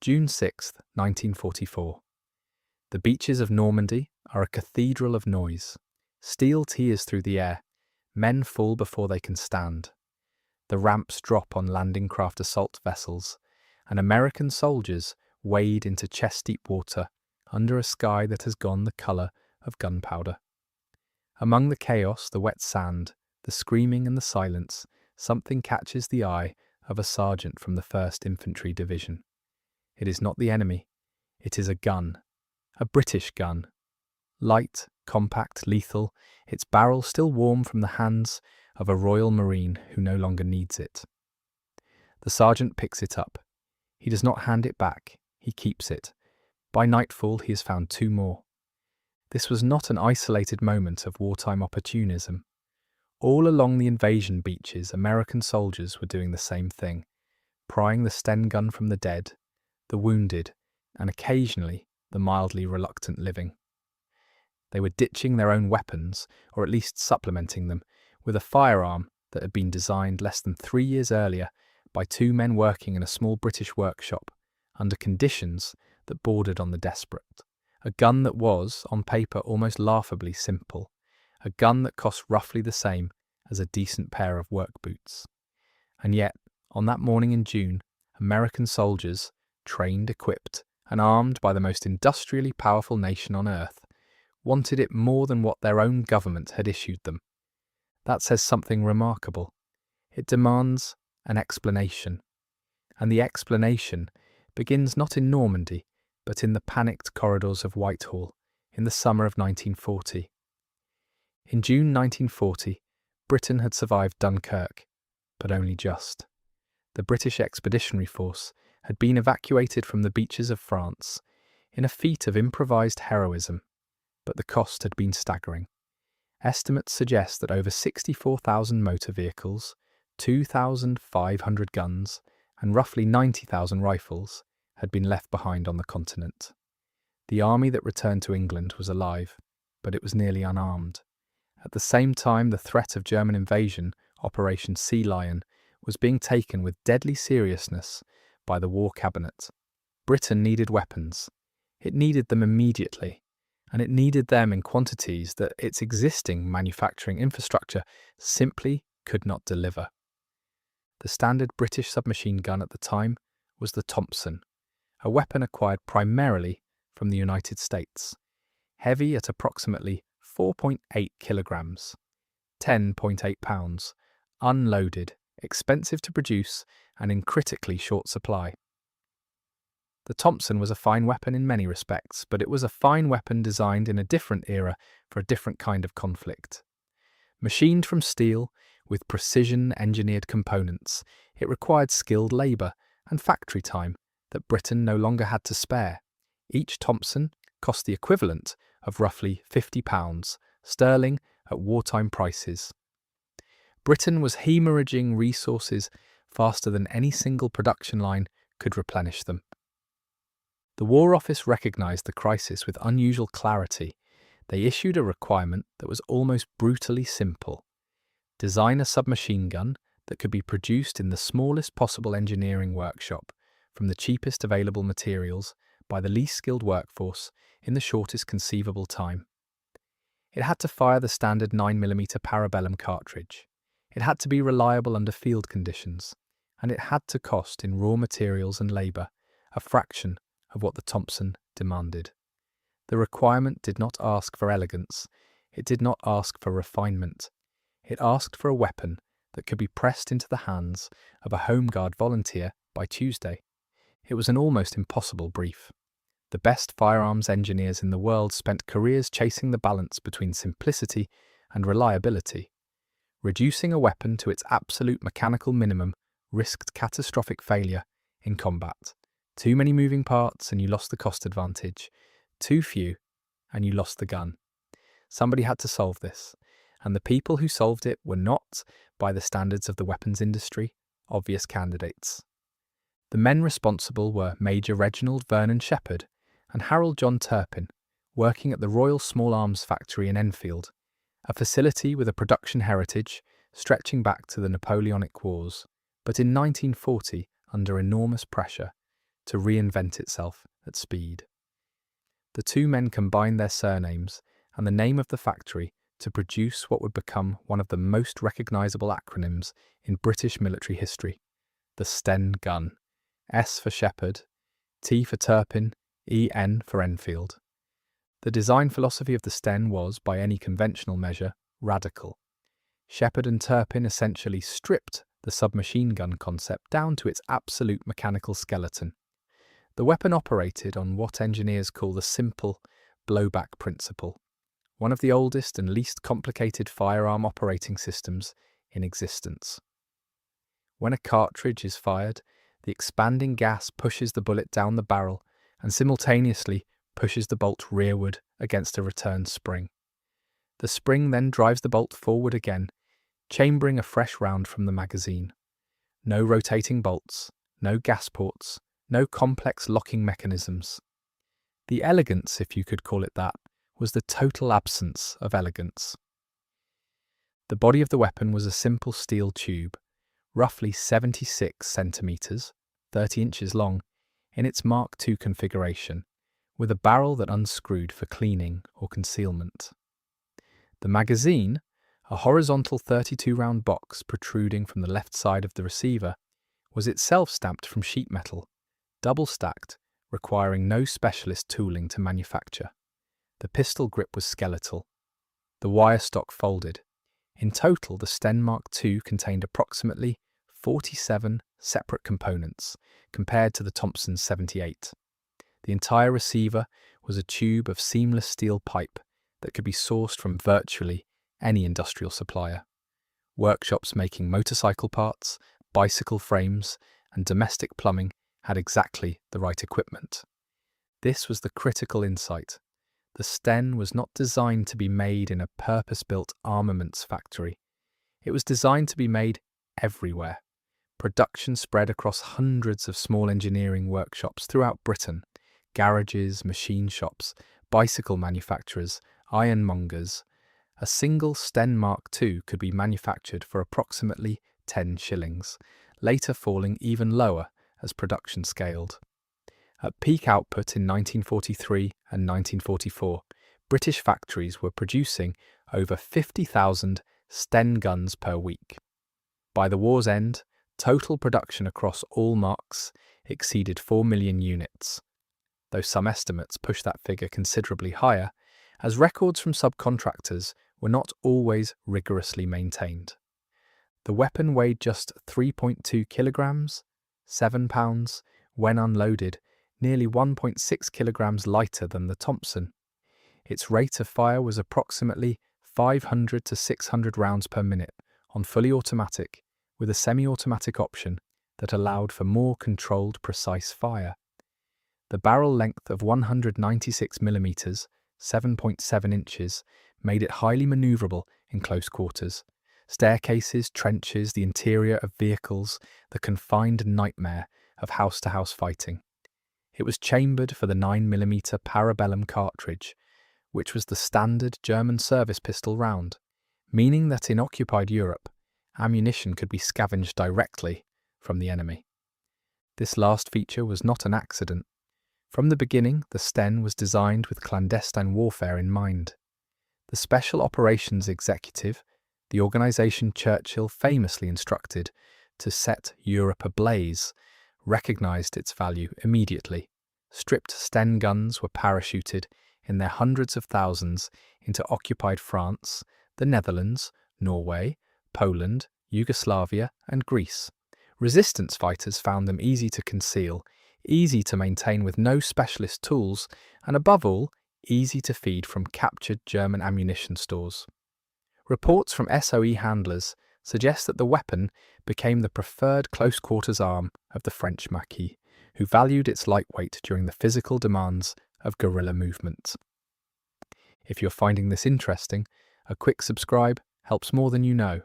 June 6th, 1944. The beaches of Normandy are a cathedral of noise. Steel tears through the air. Men fall before they can stand. The ramps drop on landing craft assault vessels, and American soldiers wade into chest-deep water under a sky that has gone the colour of gunpowder. Among the chaos, the wet sand, the screaming and the silence, something catches the eye of a sergeant from the 1st Infantry Division. It is not the enemy. It is a gun. A British gun. Light, compact, lethal, its barrel still warm from the hands of a Royal Marine who no longer needs it. The sergeant picks it up. He does not hand it back. He keeps it. By nightfall, he has found 2 more. This was not an isolated moment of wartime opportunism. All along the invasion beaches, American soldiers were doing the same thing, prying the Sten gun from the dead, the wounded, and occasionally the mildly reluctant living. They were ditching their own weapons, or at least supplementing them, with a firearm that had been designed less than 3 years earlier by 2 men working in a small British workshop, under conditions that bordered on the desperate. A gun that was, on paper, almost laughably simple. A gun that cost roughly the same as a decent pair of work boots. And yet, on that morning in June, American soldiers, trained, equipped, and armed by the most industrially powerful nation on earth, wanted it more than what their own government had issued them. That says something remarkable. It demands an explanation. And the explanation begins not in Normandy, but in the panicked corridors of Whitehall in the summer of 1940. In June 1940, Britain had survived Dunkirk, but only just. The British Expeditionary Force had been evacuated from the beaches of France in a feat of improvised heroism, but the cost had been staggering. Estimates suggest that over 64,000 motor vehicles, 2,500 guns, and roughly 90,000 rifles had been left behind on the continent. The army that returned to England was alive, but it was nearly unarmed. At the same time, the threat of German invasion, Operation Sea Lion, was being taken with deadly seriousness by the War Cabinet. Britain needed weapons. It needed them immediately, and it needed them in quantities that its existing manufacturing infrastructure simply could not deliver. The standard British submachine gun at the time was the Thompson, a weapon acquired primarily from the United States, heavy at approximately 4.8 kilograms, 10.8 pounds, unloaded, expensive to produce, and in critically short supply. The Thompson was a fine weapon in many respects, but it was a fine weapon designed in a different era for a different kind of conflict. Machined from steel, with precision-engineered components, it required skilled labour and factory time that Britain no longer had to spare. Each Thompson cost the equivalent of roughly £50 sterling at wartime prices. Britain was hemorrhaging resources faster than any single production line could replenish them. The War Office recognised the crisis with unusual clarity. They issued a requirement that was almost brutally simple. Design a submachine gun that could be produced in the smallest possible engineering workshop, from the cheapest available materials, by the least skilled workforce, in the shortest conceivable time. It had to fire the standard 9mm parabellum cartridge. It had to be reliable under field conditions, and it had to cost in raw materials and labour a fraction of what the Thompson demanded. The requirement did not ask for elegance. It did not ask for refinement. It asked for a weapon that could be pressed into the hands of a Home Guard volunteer by Tuesday. It was an almost impossible brief. The best firearms engineers in the world spent careers chasing the balance between simplicity and reliability. Reducing a weapon to its absolute mechanical minimum risked catastrophic failure in combat. Too many moving parts and you lost the cost advantage. Too few and you lost the gun. Somebody had to solve this, and the people who solved it were not, by the standards of the weapons industry, obvious candidates. The men responsible were Major Reginald Vernon Shepherd and Harold John Turpin, working at the Royal Small Arms Factory in Enfield, a facility with a production heritage stretching back to the Napoleonic Wars, but in 1940 under enormous pressure, to reinvent itself at speed. The two men combined their surnames and the name of the factory to produce what would become one of the most recognisable acronyms in British military history, the Sten gun. S for Shepherd, T for Turpin, EN for Enfield. The design philosophy of the Sten was, by any conventional measure, radical. Shepherd and Turpin essentially stripped the submachine gun concept down to its absolute mechanical skeleton. The weapon operated on what engineers call the simple blowback principle, one of the oldest and least complicated firearm operating systems in existence. When a cartridge is fired, the expanding gas pushes the bullet down the barrel and simultaneously pushes the bolt rearward against a return spring. The spring then drives the bolt forward again, chambering a fresh round from the magazine. No rotating bolts, no gas ports, no complex locking mechanisms. The elegance, if you could call it that, was the total absence of elegance. The body of the weapon was a simple steel tube, roughly 76 centimetres, 30 inches long, in its Mark II configuration, with a barrel that unscrewed for cleaning or concealment. The magazine, a horizontal 32-round box protruding from the left side of the receiver, was itself stamped from sheet metal, double-stacked, requiring no specialist tooling to manufacture. The pistol grip was skeletal. The wire stock folded. In total, the Sten Mark II contained approximately 47 separate components, compared to the Thompson's 78. The entire receiver was a tube of seamless steel pipe that could be sourced from virtually any industrial supplier. Workshops making motorcycle parts, bicycle frames, and domestic plumbing had exactly the right equipment. This was the critical insight. The Sten was not designed to be made in a purpose-built armaments factory. It was designed to be made everywhere. Production spread across hundreds of small engineering workshops throughout Britain, garages, machine shops, bicycle manufacturers, ironmongers. A single Sten Mark II could be manufactured for approximately 10 shillings, later falling even lower as production scaled. At peak output in 1943 and 1944, British factories were producing over 50,000 Sten guns per week. By the war's end, total production across all marks exceeded 4 million units, though some estimates push that figure considerably higher, as records from subcontractors were not always rigorously maintained. The weapon weighed just 3.2 kilograms, 7 pounds, when unloaded, nearly 1.6 kilograms lighter than the Thompson. Its rate of fire was approximately 500 to 600 rounds per minute on fully automatic, with a semi-automatic option that allowed for more controlled, precise fire. The barrel length of 196 mm, 7.7 inches, made it highly manoeuvrable in close quarters. Staircases, trenches, the interior of vehicles, the confined nightmare of house-to-house fighting. It was chambered for the 9mm parabellum cartridge, which was the standard German service pistol round, meaning that in occupied Europe, ammunition could be scavenged directly from the enemy. This last feature was not an accident. From the beginning, the Sten was designed with clandestine warfare in mind. The Special Operations Executive, the organisation Churchill famously instructed to set Europe ablaze, recognised its value immediately. Stripped Sten guns were parachuted in their hundreds of thousands into occupied France, the Netherlands, Norway, Poland, Yugoslavia, and Greece. Resistance fighters found them easy to conceal, easy to maintain with no specialist tools, and above all, easy to feed from captured German ammunition stores. Reports from SOE handlers suggest that the weapon became the preferred close-quarters arm of the French Maquis, who valued its lightweight during the physical demands of guerrilla movement. If you're finding this interesting, a quick subscribe helps more than you know.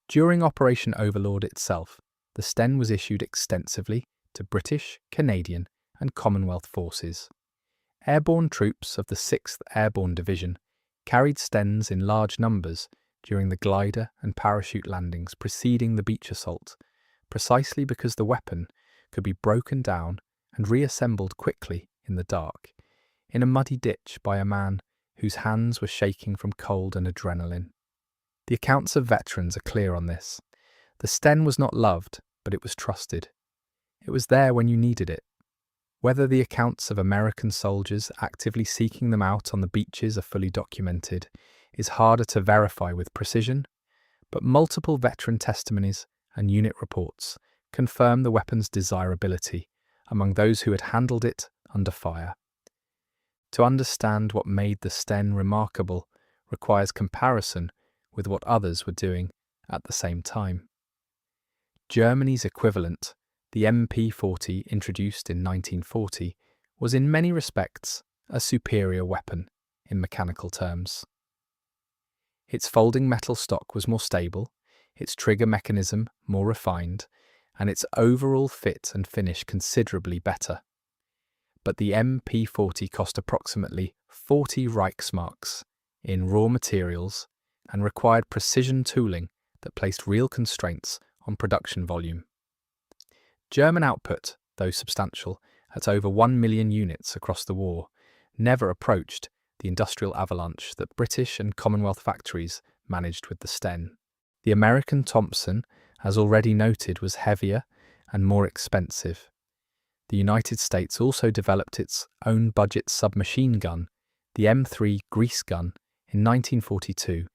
During Operation Overlord itself, the Sten was issued extensively to British, Canadian, and Commonwealth forces. Airborne troops of the 6th Airborne Division carried Stens in large numbers during the glider and parachute landings preceding the beach assault, precisely because the weapon could be broken down and reassembled quickly in the dark, in a muddy ditch by a man whose hands were shaking from cold and adrenaline. The accounts of veterans are clear on this. The Sten was not loved, but it was trusted. It was there when you needed it. Whether the accounts of American soldiers actively seeking them out on the beaches are fully documented is harder to verify with precision, but multiple veteran testimonies and unit reports confirm the weapon's desirability among those who had handled it under fire. To understand what made the Sten remarkable requires comparison with what others were doing at the same time. Germany's equivalent, the MP40 introduced in 1940, was in many respects a superior weapon in mechanical terms. Its folding metal stock was more stable, its trigger mechanism more refined, and its overall fit and finish considerably better. But the MP40 cost approximately 40 Reichsmarks in raw materials and required precision tooling that placed real constraints on production volume. German output, though substantial, at over 1 million units across the war, never approached the industrial avalanche that British and Commonwealth factories managed with the Sten. The American Thompson, as already noted, was heavier and more expensive. The United States also developed its own budget submachine gun, the M3 Grease gun, in 1942,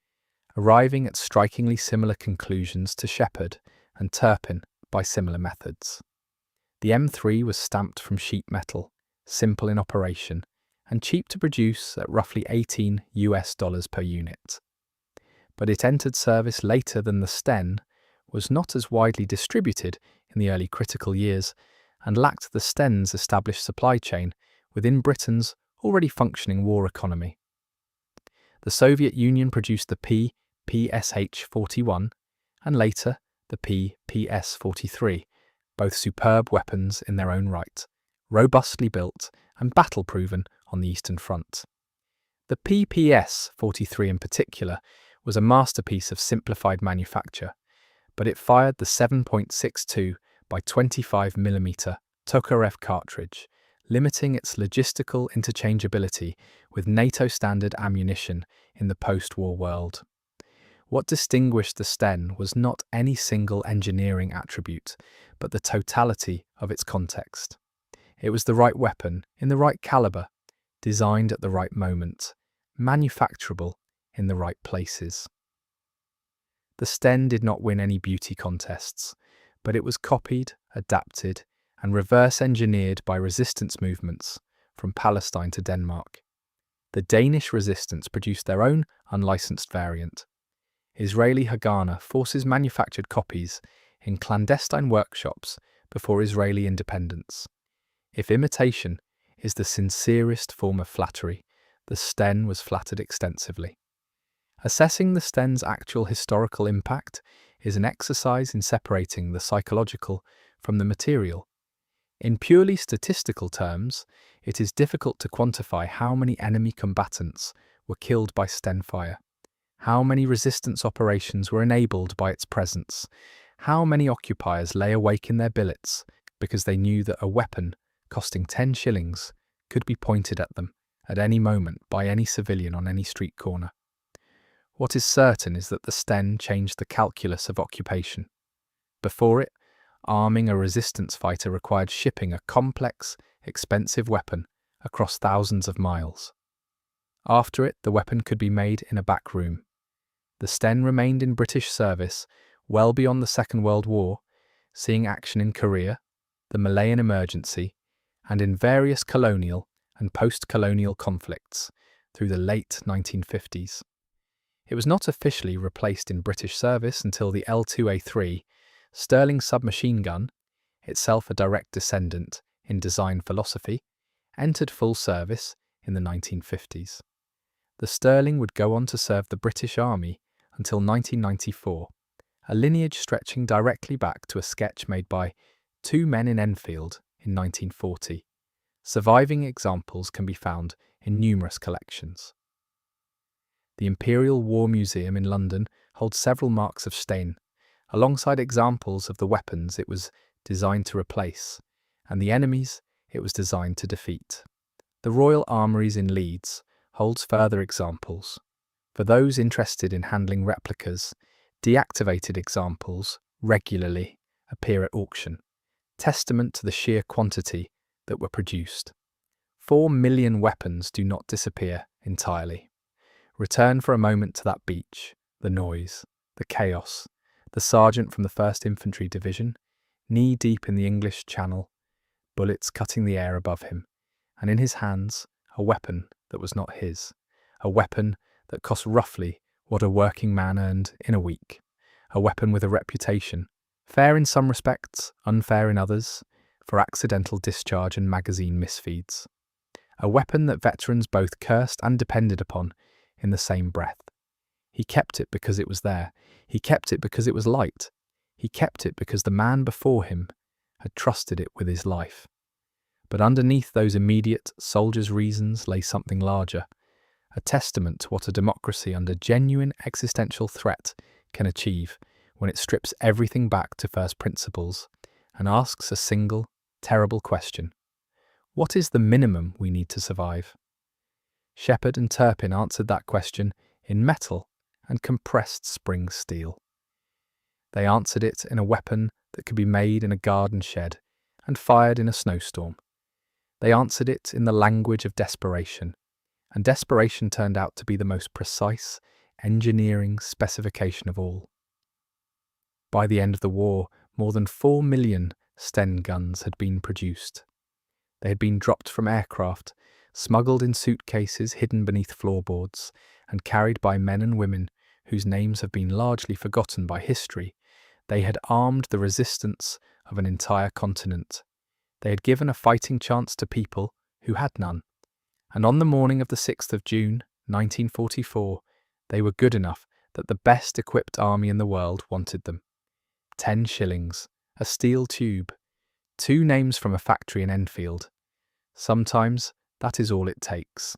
arriving at strikingly similar conclusions to Shepard and Turpin by similar methods. The M3 was stamped from sheet metal, simple in operation, and cheap to produce at roughly $18 per unit. But it entered service later than the Sten, was not as widely distributed in the early critical years, and lacked the Sten's established supply chain within Britain's already functioning war economy. The Soviet Union produced the PSH-41 and later the PS-43, both superb weapons in their own right, robustly built and battle-proven on the Eastern Front. The PS-43 in particular was a masterpiece of simplified manufacture, but it fired the 7.62 by 25mm Tokarev cartridge, limiting its logistical interchangeability with NATO-standard ammunition in the post-war world. What distinguished the Sten was not any single engineering attribute, but the totality of its context. It was the right weapon in the right caliber, designed at the right moment, manufacturable in the right places. The Sten did not win any beauty contests, but it was copied, adapted, and reverse-engineered by resistance movements from Palestine to Denmark. The Danish resistance produced their own unlicensed variant. Israeli Haganah forces manufactured copies in clandestine workshops before Israeli independence. If imitation is the sincerest form of flattery, the Sten was flattered extensively. Assessing the Sten's actual historical impact is an exercise in separating the psychological from the material. In purely statistical terms, it is difficult to quantify how many enemy combatants were killed by Sten fire, how many resistance operations were enabled by its presence, how many occupiers lay awake in their billets because they knew that a weapon costing 10 shillings could be pointed at them at any moment by any civilian on any street corner. What is certain is that the Sten changed the calculus of occupation. Before it, arming a resistance fighter required shipping a complex, expensive weapon across thousands of miles. After it, the weapon could be made in a back room. The Sten remained in British service well beyond the Second World War, seeing action in Korea, the Malayan Emergency, and in various colonial and post-colonial conflicts through the late 1950s. It was not officially replaced in British service until the L2A3 Sterling submachine gun, itself a direct descendant in design philosophy, entered full service in the 1950s. The Sterling would go on to serve the British Army until 1994, a lineage stretching directly back to a sketch made by two men in Enfield in 1940. Surviving examples can be found in numerous collections. The Imperial War Museum in London holds several marks of Sten, alongside examples of the weapons it was designed to replace, and the enemies it was designed to defeat. The Royal Armouries in Leeds holds further examples. For those interested in handling replicas, deactivated examples regularly appear at auction, testament to the sheer quantity that were produced. 4 million weapons do not disappear entirely. Return for a moment to that beach, the noise, the chaos, the sergeant from the 1st Infantry Division, knee-deep in the English Channel, bullets cutting the air above him, and in his hands a weapon that was not his, a weapon that cost roughly what a working man earned in a week, a weapon with a reputation, fair in some respects, unfair in others, for accidental discharge and magazine misfeeds. A weapon that veterans both cursed and depended upon in the same breath. He kept it because it was there. He kept it because it was light. He kept it because the man before him had trusted it with his life. But underneath those immediate soldiers' reasons lay something larger, a testament to what a democracy under genuine existential threat can achieve when it strips everything back to first principles and asks a single, terrible question. What is the minimum we need to survive? Shepherd and Turpin answered that question in metal and compressed spring steel. They answered it in a weapon that could be made in a garden shed and fired in a snowstorm. They answered it in the language of desperation, and desperation turned out to be the most precise engineering specification of all. By the end of the war, more than 4 million Sten guns had been produced. They had been dropped from aircraft, smuggled in suitcases hidden beneath floorboards, and carried by men and women whose names have been largely forgotten by history. They had armed the resistance of an entire continent. They had given a fighting chance to people who had none. And on the morning of the 6th of June, 1944, they were good enough that the best equipped army in the world wanted them. 10 shillings, a steel tube, 2 names from a factory in Enfield. Sometimes that is all it takes.